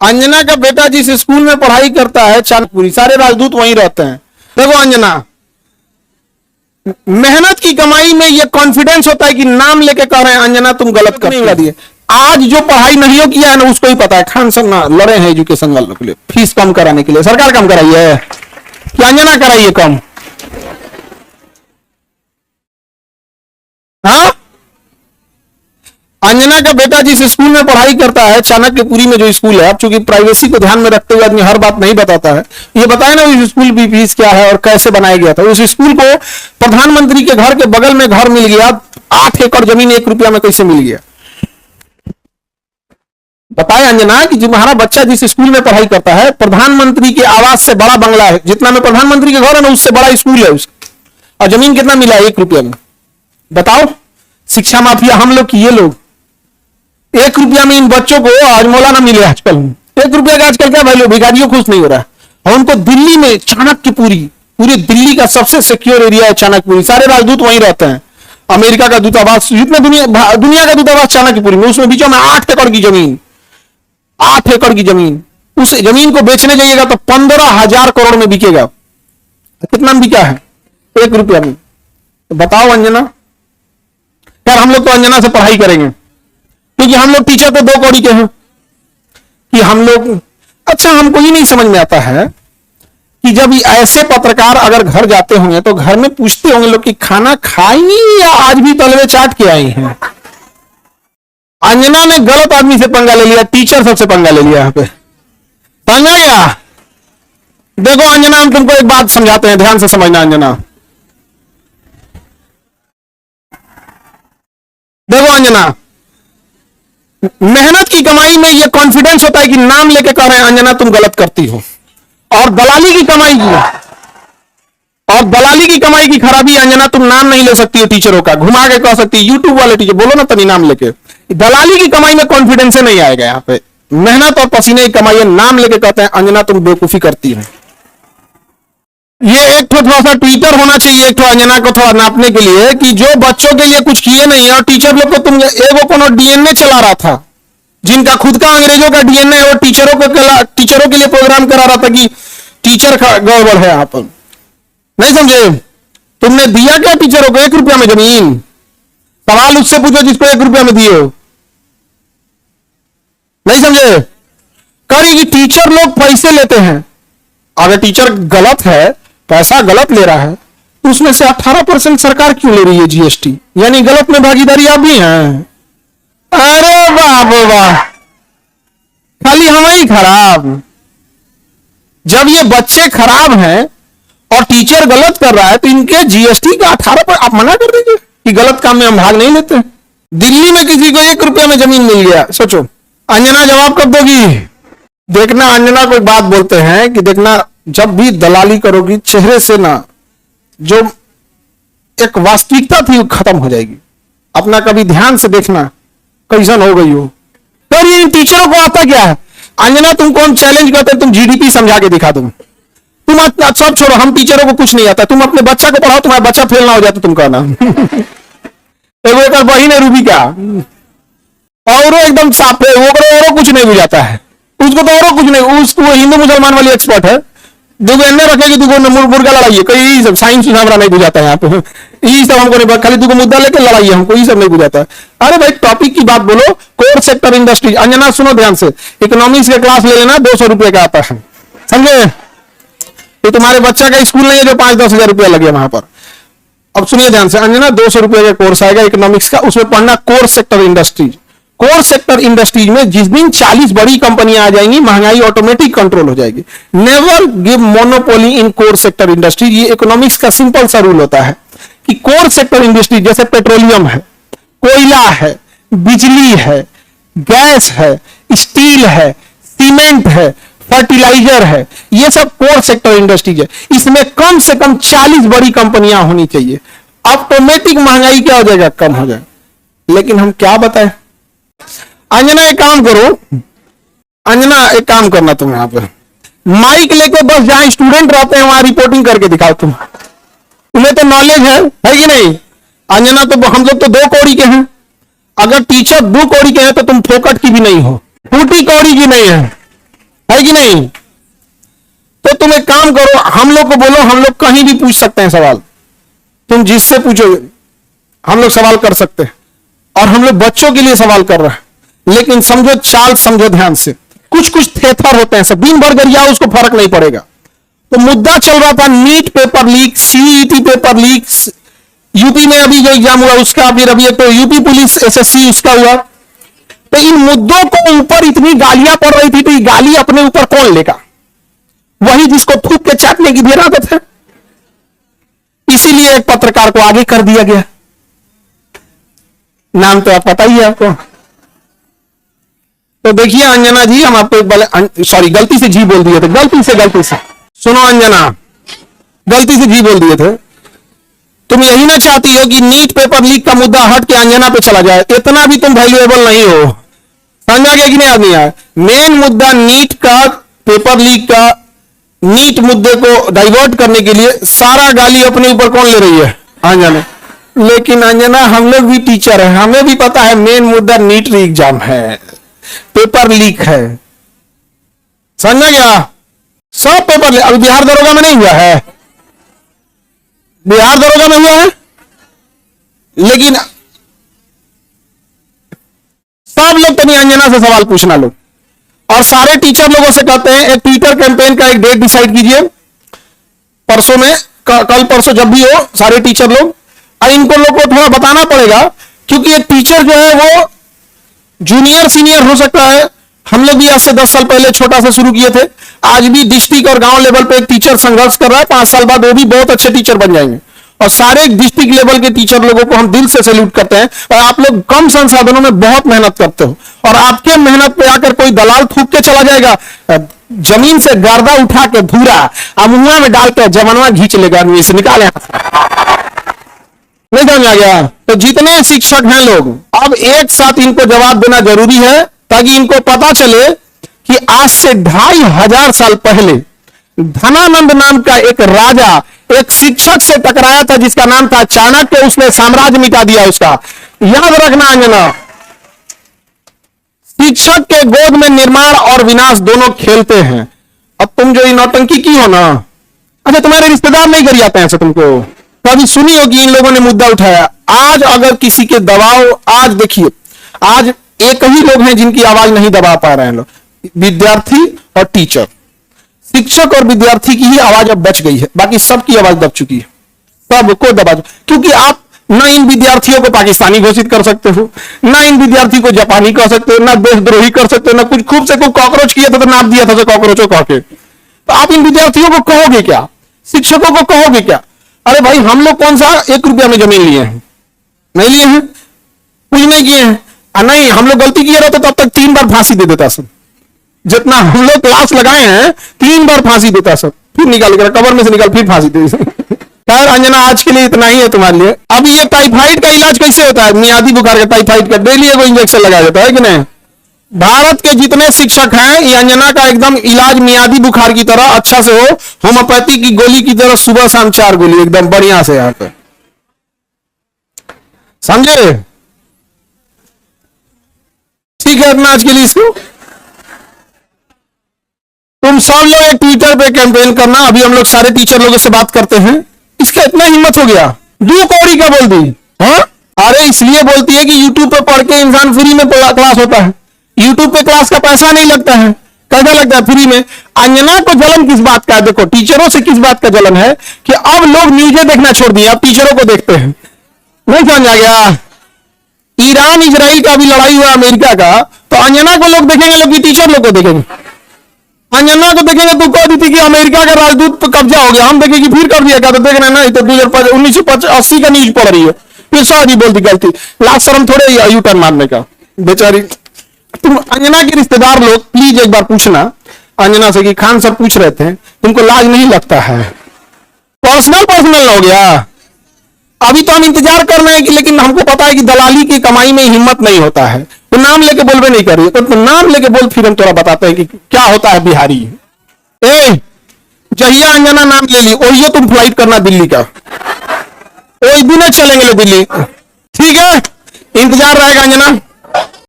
अंजना का बेटा जिस स्कूल में पढ़ाई करता है चाणक्यपुरी, सारे राजदूत वहीं रहते हैं। देखो अंजना, मेहनत की कमाई में ये कॉन्फिडेंस होता है कि नाम लेके कह रहे हैं अंजना तुम गलत कर दिए। आज जो पढ़ाई नहीं हो किया है ना उसको ही पता है। खान सर ना लड़े हैं एजुकेशन वालों के लिए, फीस कम कराने के लिए। सरकार कम कराई है कि अंजना कराई है कम? हाँ, अंजना का बेटा जिस स्कूल में पढ़ाई करता है चाणक्यपुरी में जो स्कूल है, अब चूंकि प्राइवेसी को ध्यान में रखते हुए आदमी हर बात नहीं बताता है, ये बताया ना उस स्कूल की फीस क्या है और कैसे बनाया गया था। उस स्कूल को प्रधानमंत्री के घर के बगल में घर मिल गया, 8 एकड़ जमीन 1 रुपया में कैसे मिल गया? बताए अंजना कि तुम्हारा बच्चा जिस स्कूल में पढ़ाई करता है, प्रधानमंत्री के आवास से बड़ा बंगला है, जितना में प्रधानमंत्री के घर है ना उससे बड़ा स्कूल है उसका, और जमीन कितना मिला है? 1 रुपया में। बताओ, शिक्षा माफिया हम लोग की ये लोग 1 रुपया में इन बच्चों को आज मौलाना मिले। आजकल 1 रुपया का आजकल क्या वैल्यू? भिखारियों खुश नहीं हो रहा है। और उनको दिल्ली में चाणक्यपुरी, पूरे दिल्ली का सबसे सिक्योर एरिया है चाणक्यपुरी, सारे राजदूत वहीं रहते हैं। अमेरिका का दूतावास, जितने दुनिया का दूतावास चाणक्यपुरी में, उसमें बीचों में 8 एकड़ की जमीन, 8 एकड़ की जमीन। उस जमीन को बेचने जाइएगा तो 15,000 करोड़ में बिकेगा। कितना में बिका है? 1 रुपया में। तो बताओ अंजना, यार हम लोग तो अंजना से पढ़ाई करेंगे क्योंकि हम लोग टीचर तो 2 कौड़ी के हैं कि हम लोग। अच्छा, हमको ही नहीं समझ में आता है कि जब ऐसे पत्रकार अगर घर जाते होंगे तो घर में पूछते होंगे लोग कि खाना खाई या आज भी तलवे चाट के आई हैं। अंजना ने गलत आदमी से पंगा ले लिया, टीचर सबसे पंगा ले लिया। यहाँ पे पंगा क्या? देखो अंजना, हम तुमको एक बात समझाते हैं, ध्यान से समझना अंजना। देखो अंजना, मेहनत की कमाई में यह कॉन्फिडेंस होता है कि नाम लेके कह रहे हैं अंजना तुम गलत करती हो। और दलाली की कमाई की खराबी अंजना, तुम नाम नहीं ले सकती हो टीचरों का, घुमा के कह सकती है यूट्यूब वाले टीचर, बोलो ना तनी नाम लेके। दलाली की कमाई में कॉन्फिडेंस नहीं आएगा। यहाँ पे मेहनत और पसीने की कमाई है, नाम लेके कहते हैं अंजना तुम बेवकूफी करती है। ये एक थोड़ा सा ट्विटर होना चाहिए एक अंजना को थोड़ा नापने के लिए कि जो बच्चों के लिए कुछ किए नहीं और टीचर लोग को तुम एगो कोनो डीएनए चला रहा था, जिनका खुद का अंग्रेजों का डीएनए है, वो टीचरों के लिए प्रोग्राम करा रहा था कि टीचर गड़बड़ है। यहाँ पर नहीं समझे? तुमने दिया क्या टीचरों को? 1 रुपया में जमीन। सवाल उससे पूछो जिसको 1 रुपया में दिए हो। नहीं समझे? करी टीचर लोग पैसे लेते हैं। अगर टीचर गलत है, पैसा गलत ले रहा है, तो उसमें से 18% सरकार क्यों ले रही है जीएसटी? यानी गलत में भागीदारी आप भी हैं। अरे बाप वाह, खाली हम ही खराब। जब ये बच्चे खराब हैं और टीचर गलत कर रहा है तो इनके जीएसटी का 18% आप मना कर दीजिए कि गलत काम में हम भाग नहीं लेते। दिल्ली में किसी को 1 रुपया में जमीन मिल गया, सोचो। अंजना जवाब कब दोगी? देखना, अंजना को एक बात बोलते हैं कि देखना, जब भी दलाली करोगी चेहरे से ना जो एक वास्तविकता थी वो खत्म हो जाएगी। अपना कभी ध्यान से देखना कैसन हो गई हो। पर ये टीचरों को आता क्या है? अंजना तुमको हम चैलेंज करते हैं, तुम जीडीपी समझा के दिखा दो। तुम सब छोड़ो, हम टीचरों को कुछ नहीं आता, तुम अपने बच्चा को पढ़ाओ, तुम्हारा बच्चा फेल ना हो जाए तो तुम कहना। एक बहिन है रूबी का, और एकदम साफ है, वो कुछ नहीं बुझाता है उसको, तो और कुछ नहीं। उसको हिंदू मुसलमान वाली एक्सपर्ट है, दुगो एने रखेगी, दुगो मुर्गा लड़ाई है, सब साइंस हमारा नहीं बुझाता है यहाँ पे। यही सब हमको नहीं, खाली दुगो मुद्दा लेकर लड़ाई है, हमको ये सब नहीं बुझाता है। अरे भाई टॉपिक की बात बोलो। कोर सेक्टर इंडस्ट्री, अंजना सुनो ध्यान से, इकोनॉमिक्स का क्लास ले लेना, 200 रुपए का आता है, समझे? तो तुम्हारे बच्चा का स्कूल नहीं है जो 5-10 हजार रुपया लगे वहां पर। अब सुनिए ध्यान से अंजना, 200 रुपए का कोर्स आएगा इकोनॉमिक्स का, उसमें पढ़ना core sector industries. Core sector industries में जिस दिन 40 बड़ी कंपनियां आ जाएंगी, महंगाई ऑटोमेटिक कंट्रोल हो जाएगी। नेवर गिव मोनोपोली इन कोर सेक्टर इंडस्ट्रीज। ये इकोनॉमिक्स का सिंपल सा रूल होता है कि कोर सेक्टर इंडस्ट्री जैसे पेट्रोलियम है, कोयला है, बिजली है, गैस है, स्टील है, सीमेंट है, फर्टिलाइजर है, ये सब कोर सेक्टर इंडस्ट्रीज है। इसमें कम से कम 40 बड़ी कंपनियां होनी चाहिए, ऑटोमेटिक महंगाई क्या हो जाएगा? कम हो जाएगा। लेकिन हम क्या बताएं? अंजना एक काम करो, अंजना एक काम करना, तुम यहां पर माइक लेके बस जहां स्टूडेंट रहते हैं वहां रिपोर्टिंग करके दिखाओ। तुम्हें तो नॉलेज है कि नहीं? अंजना तो हम लोग तो 2 कौड़ी के हैं, अगर टीचर 2 कौड़ी के हैं तो तुम फोकट की भी नहीं हो, फूटी कौड़ी की नहीं है। है कि नहीं? तो तुम एक काम करो, हम लोग को बोलो, हम लोग कहीं भी पूछ सकते हैं सवाल, तुम जिससे पूछोगे हम लोग सवाल कर सकते हैं, और हम लोग बच्चों के लिए सवाल कर रहे हैं। लेकिन समझो, चाल समझो ध्यान से, कुछ कुछ थेथर होते हैं, सब दिन भर गरिया उसको फर्क नहीं पड़ेगा। तो मुद्दा चल रहा था NEET paper leak, CET paper leak, UP में अभी जो एग्जाम हुआ उसका, फिर अभी तो यूपी पुलिस एसएससी उसका हुआ। तो इन मुद्दों को ऊपर इतनी गालियां पड़ रही थी, तो ये गाली अपने ऊपर कौन लेगा? वही जिसको थूक के चाटने की भी आदत है। इसीलिए एक पत्रकार को आगे कर दिया गया, नाम तो आप पता ही है आपको। तो देखिए अंजना जी, हम आपको एक बार, सॉरी गलती से जी बोल दिए थे, गलती से सुनो अंजना, गलती से जी बोल दिए थे। तुम यही ना चाहती हो कि नीट पेपर लीक का मुद्दा हट के अंजना पे चला जाए? इतना भी तुम वैल्यूएबल नहीं हो, समझा गया कि नहीं आदमी? यार मेन मुद्दा नीट का, पेपर लीक का, नीट मुद्दे को डाइवर्ट करने के लिए सारा गाली अपने ऊपर कौन ले रही है? अंजना। लेकिन अंजना, हम लोग भी टीचर है, हमें भी पता है मेन मुद्दा नीट एग्जाम है, पेपर लीक है, समझा गया? सब पेपर लीक। अभी बिहार दरोगा में नहीं हुआ है, बिहार दरोगा में हुआ है, लेकिन सब लोग तो नहीं, अंजना से सवाल पूछना लोग, और सारे टीचर लोगों से कहते हैं एक ट्विटर कैंपेन का एक डेट डिसाइड कीजिए, परसों में, कल परसों जब भी हो, सारे टीचर लोग। और इनको लोग को थोड़ा बताना पड़ेगा, क्योंकि एक टीचर जो है वो जूनियर सीनियर हो सकता है। हम लोग भी आज से 10 साल पहले छोटा सा शुरू किए थे, आज भी डिस्ट्रिक्ट और गांव लेवल पे एक टीचर संघर्ष कर रहा है, 5 साल बाद वो भी बहुत अच्छे टीचर बन जाएंगे। और सारे डिस्ट्रिक्ट लेवल के टीचर लोगों को हम दिल से सैल्यूट करते हैं। और आप लोग कम संसाधनों में बहुत मेहनत करते हो, और आपके मेहनत पे आकर कोई दलाल थूक के चला जाएगा, जमीन से गर्दा उठा के धूरा अमुआ में डाल के जमनवा घींच लेगा, आदमी से निकाले, नहीं समझ आ गया? तो जितने शिक्षक हैं लोग, अब एक साथ इनको जवाब देना जरूरी है, ताकि इनको पता चले कि आज से 2500 साल पहले धनानंद नाम का एक राजा एक शिक्षक से टकराया था, जिसका नाम था चाणक्य, उसने साम्राज्य मिटा दिया उसका। याद रखना अंजना, शिक्षक के गोद में निर्माण और विनाश दोनों खेलते हैं। अब तुम जो नौटंकी की हो ना, अच्छा तुम्हारे रिश्तेदार नहीं कर जाते हैं ऐसे? तुमको कभी सुनी हो कि इन लोगों ने मुद्दा उठाया? आज अगर किसी के दबाव, आज देखिए, आज एक ही लोग हैं जिनकी आवाज नहीं दबा पा रहे हैं लोग, विद्यार्थी और टीचर। शिक्षक और विद्यार्थी की ही आवाज अब बच गई है, बाकी सबकी आवाज दब चुकी है, सबको दबा, क्योंकि आप ना इन विद्यार्थियों को पाकिस्तानी घोषित कर सकते हो, ना इन विद्यार्थी को जापानी कह सकते हो, ना देशद्रोही कर सकते हो, ना कुछ खूब से कोई कॉकरोच किया था तो नाम दिया था कॉकरोचों कह के। तो आप इन विद्यार्थियों को कहोगे क्या? शिक्षकों को कहोगे क्या? अरे भाई, हम लोग कौन सा 1 रुपया में जमीन लिए हैं? नहीं लिए हैं, कुछ नहीं किए हैं। नहीं, हम लोग गलती किए रहते तब तक 3 बार फांसी दे देता सब, जितना हम लोग क्लास लगाए हैं 3 बार फांसी देता सब, फिर निकाल कर कबर में से निकाल फिर फांसी दे। खैर अंजना, आज के लिए इतना ही है तुम्हारे लिए। अब ये टाइफाइड का इलाज कैसे होता है? मियादी बुखार का, टाइफाइड का डेली एगो इंजेक्शन लगाया जाता है कि नहीं? भारत के जितने शिक्षक हैं, ये अंजना का एकदम इलाज मियादी बुखार की तरह अच्छा से हो, होम्योपैथी की गोली की तरह सुबह शाम 4 गोली एकदम बढ़िया से यहाँ पे, समझे? ठीक है, अपना आज के लिए इसको तुम सब लोग एक ट्विटर पे कैंपेन करना। अभी हम लोग सारे टीचर लोगों से बात करते हैं। इसका इतना हिम्मत हो गया, 2 कौड़ी का बोल दी? हाँ, अरे इसलिए बोलती है कि यूट्यूब पे पढ़ के इंसान फ्री में क्लास होता है। यूट्यूब पे क्लास का पैसा नहीं लगता है, कैसा लगता है? फ्री में। अंजना को जलन किस बात का है? देखो, टीचरों से किस बात का जलन है कि अब लोग न्यूज़ें देखना छोड़ दिए, अब टीचरों को देखते हैं। नहीं समझ आ गया? ईरान इजराइल का भी लड़ाई हुआ अमेरिका का, तो अंजना को लोग देखेंगे, लोग टीचर लोग को देखेंगे। अंजना को देखेंगे तो कह दी थी कि अमेरिका का राजदूत पर कब्जा हो गया, हम देखेंगे फिर कर दिया, क्या तो देख रहे हैं ना, तो 1980 का न्यूज पढ़ रही है, फिर सॉरी बोलती गलती, लाख शर्म थोड़े यू टर्न मारने का, बेचारी। तुम अंजना के रिश्तेदार लोग प्लीज एक बार पूछना अंजना से कि खान सर पूछ रहे थे, तुमको लाज नहीं लगता है? पर्सनल हो गया। अभी तो हम इंतजार कर रहे हैं कि, लेकिन हमको पता है कि दलाली की कमाई में हिम्मत नहीं होता है, तो नाम लेके बोलबे नहीं कर रही है, तो नाम लेके बोल, फिर हम थोड़ा बताते हैं कि क्या होता है बिहारी। ए, जहिया अंजना नाम ले ली, वही तुम फ्लाइट करना दिल्ली का, वही दिन चलेंगे दिल्ली, ठीक है? इंतजार रहेगा अंजना।